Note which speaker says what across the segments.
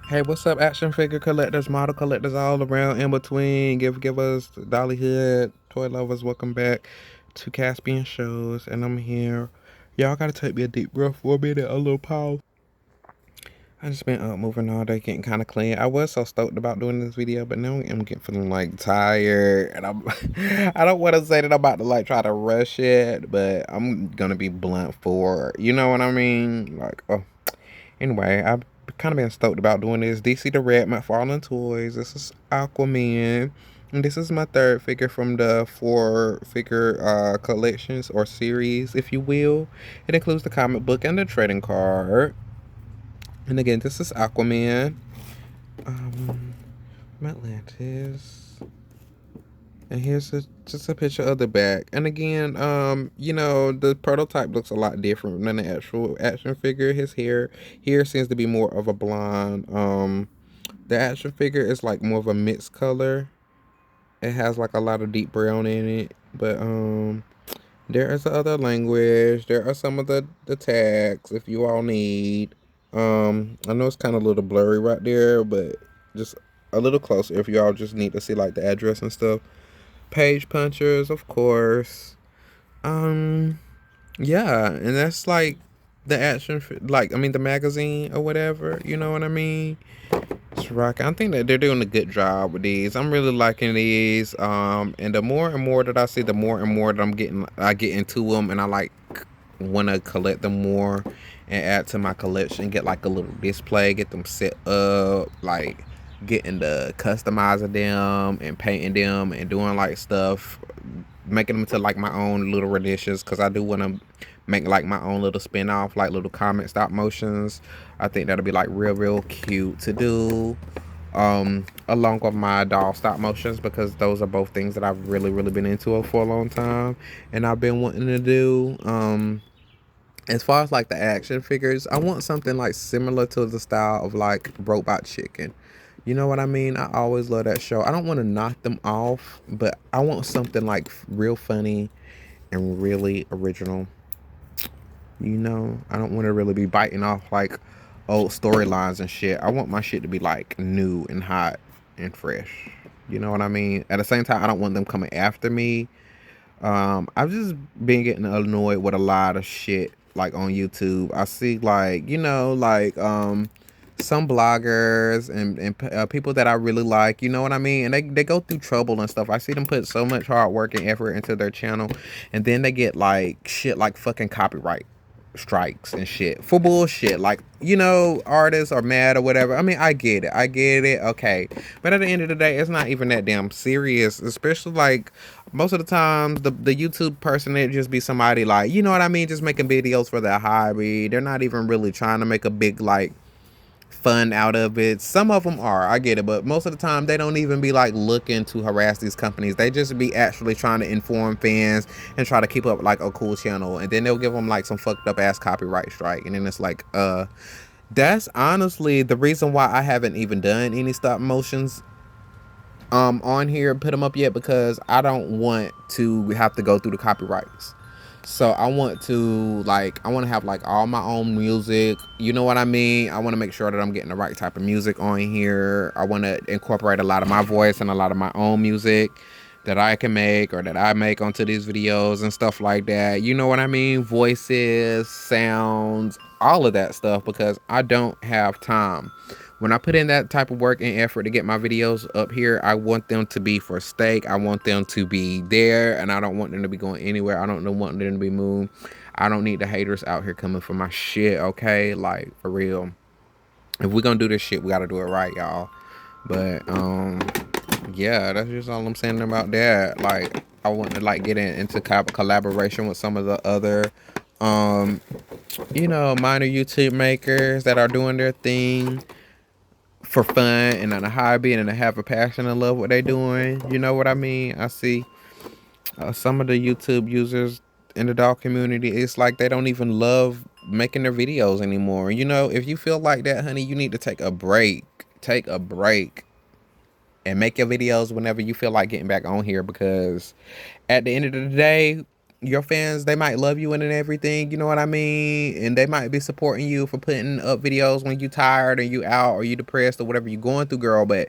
Speaker 1: Hey, what's up, action figure collectors, model collectors, all around in between? Give us Dollyhood, toy lovers. Welcome back to Caspian Shows, and I'm here. Y'all gotta take me a deep breath for a minute, a little pause. I just been up moving all day, getting kind of clean. I was so stoked about doing this video, but now I'm getting feeling like tired, and I'm I don't want to say that I'm about to like try to rush it, but I'm gonna be blunt for you know what I mean? Like, oh. Anyway, I've kind of been stoked about doing this. DC the Red McFarlane Toys. This is Aquaman. And this is my third figure from the four figure collections or series, if you will. It includes the comic book and the trading card. And again, this is Aquaman. Um, Atlantis. And here's just a picture of the back. And again, the prototype looks a lot different than the actual action figure. His hair here seems to be more of a blonde. The action figure is like more of a mixed color. It has like a lot of deep brown in it. But there is other language. There are some of the tags if you all need. I know it's kind of a little blurry right there, but just a little closer if you all just need to see like the address and stuff. Page punchers, of course. Um, yeah, and that's like the like I mean the magazine or whatever. You know what I mean? It's rocking. I think that they're doing a good job with these. I'm really liking these. And the more and more that I see, the more and more that I get into them, and I like want to collect them more and add to my collection. Get like a little display, get them set up, like getting the customizing them and painting them and doing like stuff, making them to like my own little renditions because I do want to make like my own little spin-off, like little comic stop motions. I think that'll be like real cute to do, along with my doll stop motions, because those are both things that I've really been into for a long time and I've been wanting to do. As far as like the action figures, I want something like similar to the style of like Robot Chicken. You know what I mean? I always love that show. I don't want to knock them off, but I want something like real funny and really original. You know, I don't want to really be biting off like old storylines and shit. I want my shit to be like new and hot and fresh. You know what I mean? At the same time, I don't want them coming after me. I've just been getting annoyed with a lot of shit like on YouTube. I see like some bloggers and people that I really like, you know what I mean? And they go through trouble and stuff. I see them put so much hard work and effort into their channel, and then they get like shit like fucking copyright strikes and shit for bullshit. Like, artists are mad or whatever. I mean, I get it, okay. But at the end of the day, it's not even that damn serious. Especially like most of the times the YouTube person, it just be somebody like, you know what I mean, just making videos for their hobby. They're not even really trying to make a big like fun out of it. Some of them are, I get it, but most of the time they don't even be like looking to harass these companies. They just be actually trying to inform fans and try to keep up like a cool channel, and then they'll give them like some fucked up ass copyright strike, and then it's like that's honestly the reason why I haven't even done any stop motions on here, put them up yet, because I don't want to have to go through the copyrights. So I want to have like all my own music. You know what I mean? I want to make sure that I'm getting the right type of music on here. I want to incorporate a lot of my voice and a lot of my own music that I can make or that I make onto these videos and stuff like that. You know what I mean? Voices, sounds, all of that stuff, because I don't have time. When I put in that type of work and effort to get my videos up here, I want them to be for stake. I want them to be there, and I don't want them to be going anywhere. I don't want them to be moved. I don't need the haters out here coming for my shit, okay? Like, for real. If we're gonna do this shit, we gotta do it right, y'all. But, yeah, that's just all I'm saying about that. Like, I want to, like, get into collaboration with some of the other, minor YouTube makers that are doing their thing for fun and on a hobby and to have a passion and love what they're doing. You know what I mean? I see some of the YouTube users in the dog community, it's like they don't even love making their videos anymore. You know, if you feel like that, honey, you need to take a break. Take a break and make your videos whenever you feel like getting back on here, because at the end of the day, your fans, they might love you and everything, you know what I mean? And they might be supporting you for putting up videos when you tired or you out or you depressed or whatever you're going through, girl. But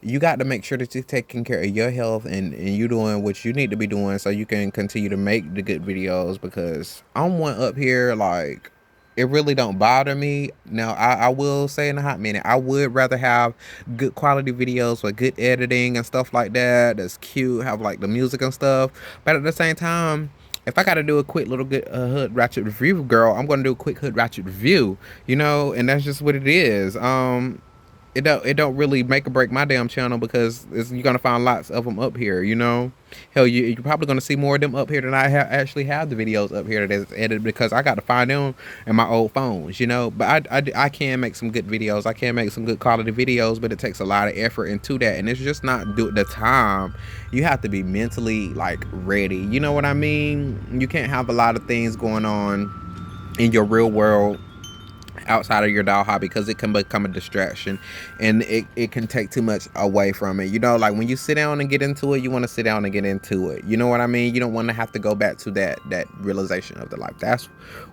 Speaker 1: you got to make sure that you're taking care of your health and you doing what you need to be doing so you can continue to make the good videos, because I'm one up here, like, it really don't bother me. Now, I will say in a hot minute, I would rather have good quality videos with good editing and stuff like that. That's cute, have like the music and stuff. But at the same time, if I gotta do a quick little good hood ratchet review, girl, I'm gonna do a quick hood ratchet review, you know, and that's just what it is. It don't really make or break my damn channel, because you're gonna find lots of them up here, you know. Hell, you're probably gonna see more of them up here than I actually have the videos up here that is edited, because I got to find them in my old phones, you know. But I can make some good videos. I can make some good quality videos, but it takes a lot of effort into that, and it's just not the time. You have to be mentally like ready. You know what I mean? You can't have a lot of things going on in your real world outside of your doll hobby, because it can become a distraction and it can take too much away from it, you know. Like when you sit down and get into it, you want to sit down and get into it, you know what I mean? You don't want to have to go back to that realization of the life. That's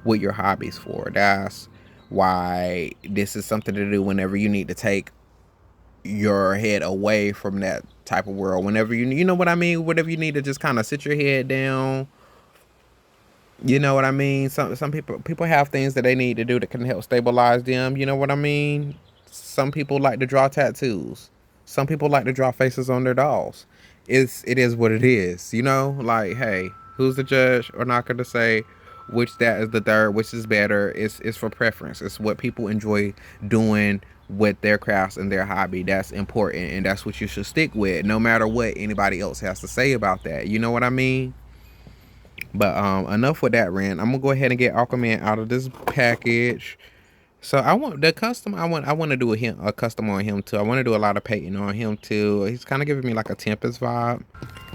Speaker 1: what your hobby's for. That's why this is something to do whenever you need to take your head away from that type of world, whenever you know what I mean, whatever you need to just kind of sit your head down. You know what I mean? Some people have things that they need to do that can help stabilize them. You know what I mean? Some people like to draw tattoos. Some people like to draw faces on their dolls. It is what it is. You know, like, hey, who's the judge or not going to say which that is the third, which is better? It's for preference. It's what people enjoy doing with their crafts and their hobby. That's important, and that's what you should stick with, no matter what anybody else has to say about that. You know what I mean? But enough with that rant. I'm gonna go ahead and get Aquaman out of this package. So I want the custom. I want to do a custom on him too. I want to do a lot of painting on him too. He's kind of giving me like a Tempest vibe.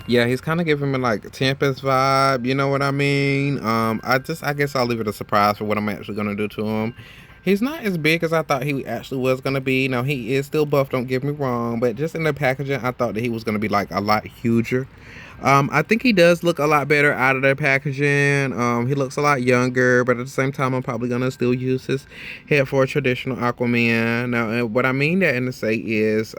Speaker 1: Yeah, he's kind of giving me like a Tempest vibe. You know what I mean? I guess I'll leave it a surprise for what I'm actually gonna do to him. He's not as big as I thought he actually was gonna be. Now he is still buff. Don't get me wrong, but just in the packaging, I thought that he was gonna be like a lot huger. I think he does look a lot better out of the packaging. He looks a lot younger, but at the same time, I'm probably gonna still use his head for a traditional Aquaman. Now, what I mean that and to say is,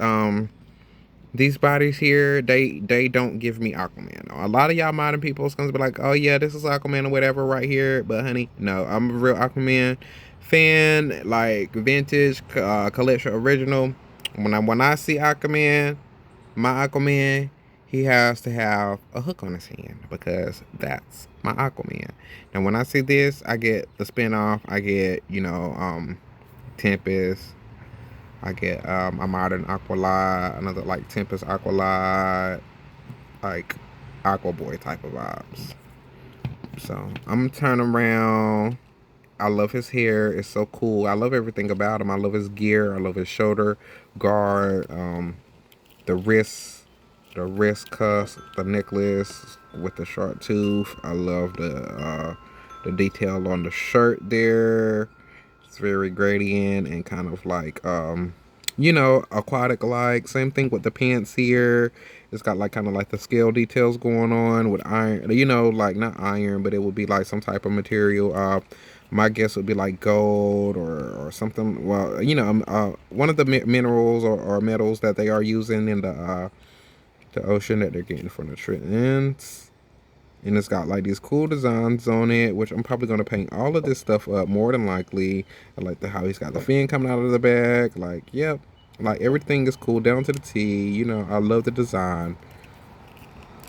Speaker 1: these bodies here, they don't give me Aquaman. Now, a lot of y'all modern people is gonna be like, oh yeah, this is Aquaman or whatever right here, but honey, no, I'm a real Aquaman fan, like vintage, collection original. When I see Aquaman, my Aquaman, he has to have a hook on his hand, because that's my Aquaman. Now when I see this, I get the spinoff. I get, Tempest. I get a modern Aqualad, another like Tempest Aqualad, like Aqua Boy type of vibes. So I'm turning around. I love his hair. It's so cool. I love everything about him. I love his gear. I love his shoulder guard. The wrist cuffs, the necklace with the shark tooth. I love the detail on the shirt there. It's very gradient and kind of like aquatic like. Same thing with the pants here. It's got like kind of like the scale details going on with iron, like not iron, but it would be like some type of material. My guess would be like gold or something. Well, one of the minerals or metals that they are using in the ocean that they're getting from the Trentons. And it's got like these cool designs on it, which I'm probably going to paint all of this stuff up more than likely. I like how he's got the fin coming out of the back. Like, yep. Like, everything is cool down to the T. I love the design.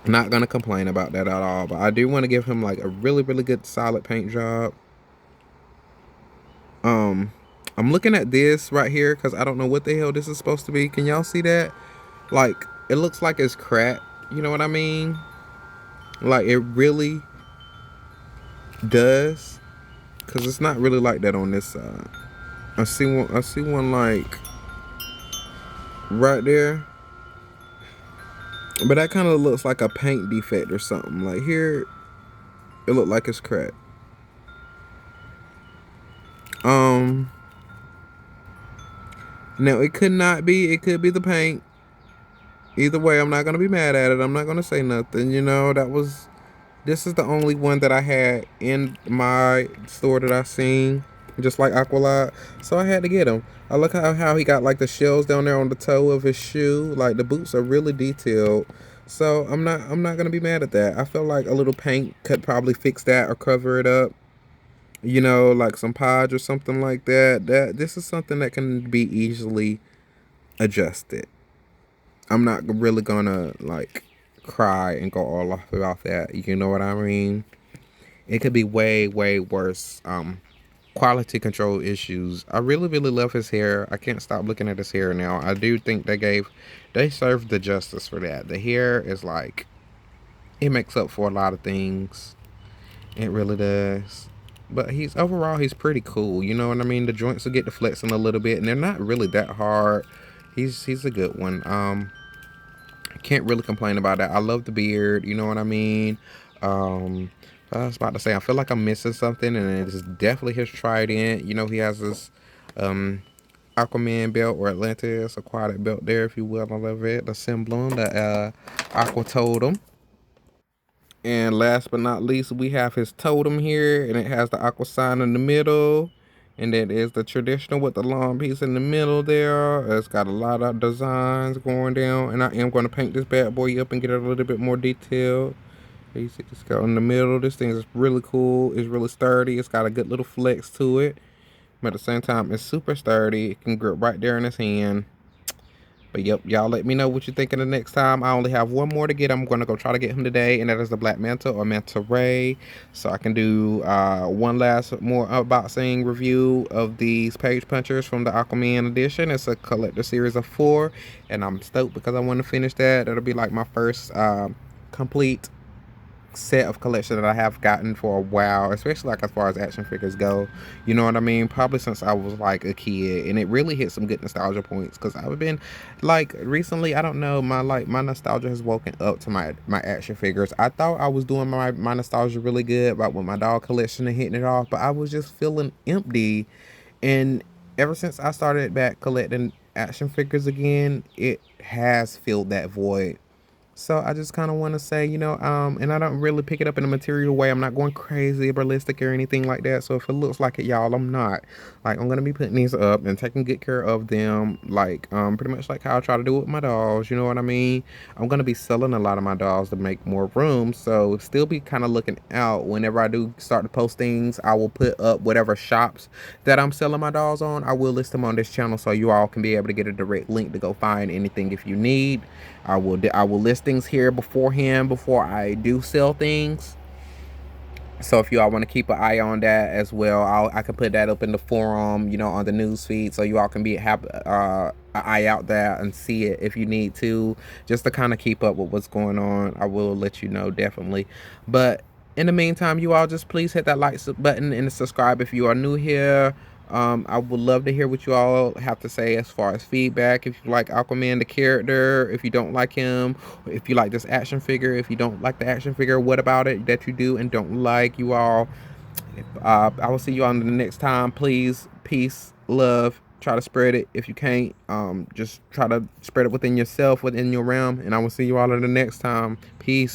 Speaker 1: I'm not going to complain about that at all. But I do want to give him like a really, really good solid paint job. I'm looking at this right here because I don't know what the hell this is supposed to be. Can y'all see that? Like, it looks like it's cracked. You know what I mean? Like, it really does. Because it's not really like that on this side. I see one like right there. But that kind of looks like a paint defect or something. Like here, it looked like it's cracked. Now it could not be. It could be the paint. Either way, I'm not gonna be mad at it. I'm not gonna say nothing. That was This is the only one that I had in my store that I seen, just like Aqualad. So I had to get him. I look how he got like the shells down there on the toe of his shoe. Like the boots are really detailed. So I'm not gonna be mad at that. I feel like a little paint could probably fix that or cover it up. You know, like some podge or something like that. That this is something that can be easily adjusted. I'm not really gonna like cry and go all off about that. You know what I mean? It could be way, way worse. Quality control issues. I really, really love his hair. I can't stop looking at his hair now. I do think they served the justice for that. The hair is like, it makes up for a lot of things. It really does. But he's pretty cool. You know what I mean? The joints will get to flexing a little bit, and they're not really that hard. He's a good one. Can't really complain about that. I love the beard. You know what I mean? Um, I was about to say, I feel like I'm missing something, and it's definitely his trident. You know, he has this um, Aquaman belt or Atlantis aquatic belt there, if you will. I love it. The Symblem, the Aqua Totem. And last but not least, we have his totem here, and it has the Aqua sign in the middle. And that is the traditional with the long piece in the middle there. It's got a lot of designs going down. And I am going to paint this bad boy up and get it a little bit more detailed. You see this guy in the middle. This thing is really cool. It's really sturdy. It's got a good little flex to it. But at the same time, it's super sturdy. It can grip right there in his hand. But yep, y'all let me know what you think of the next time. I only have one more to get. I'm going to go try to get him today, and that is the Black Manta or Manta Ray. So I can do one last more unboxing review of these page punchers from the Aquaman edition. It's a collector series of 4, and I'm stoked because I want to finish that. That'll be like my first complete set of collection that I have gotten for a while, especially like as far as action figures go. You know what I mean? Probably since I was like a kid, and it really hit some good nostalgia points because I've been like recently, I don't know, my nostalgia has woken up to my action figures. I thought I was doing my nostalgia really good about with my dog collection and hitting it off, but I was just feeling empty. And ever since I started back collecting action figures again, it has filled that void. So I just kind of want to say, and I don't really pick it up in a material way. I'm not going crazy, ballistic, or anything like that. So if it looks like it, y'all, I'm not. Like, I'm gonna be putting these up and taking good care of them, like pretty much like how I try to do with my dolls. You know what I mean? I'm gonna be selling a lot of my dolls to make more room. So still be kind of looking out. Whenever I do start to post things, I will put up whatever shops that I'm selling my dolls on. I will list them on this channel so you all can be able to get a direct link to go find anything if you need. I will list things here beforehand before I do sell things. So if you all want to keep an eye on that as well, I can put that up in the forum, on the news feed, so you all can have an eye out there and see it if you need to, just to kind of keep up with what's going on. I will let you know definitely. But in the meantime, you all just please hit that like button and subscribe if you are new here. I would love to hear what you all have to say as far as feedback. If you like Aquaman the character, if you don't like him, if you like this action figure, if you don't like the action figure, what about it that you do and don't like, you all. I will see you on the next time. Please, peace, love. Try to spread it. If you can't, just try to spread it within yourself, within your realm. And I will see you all in the next time. Peace.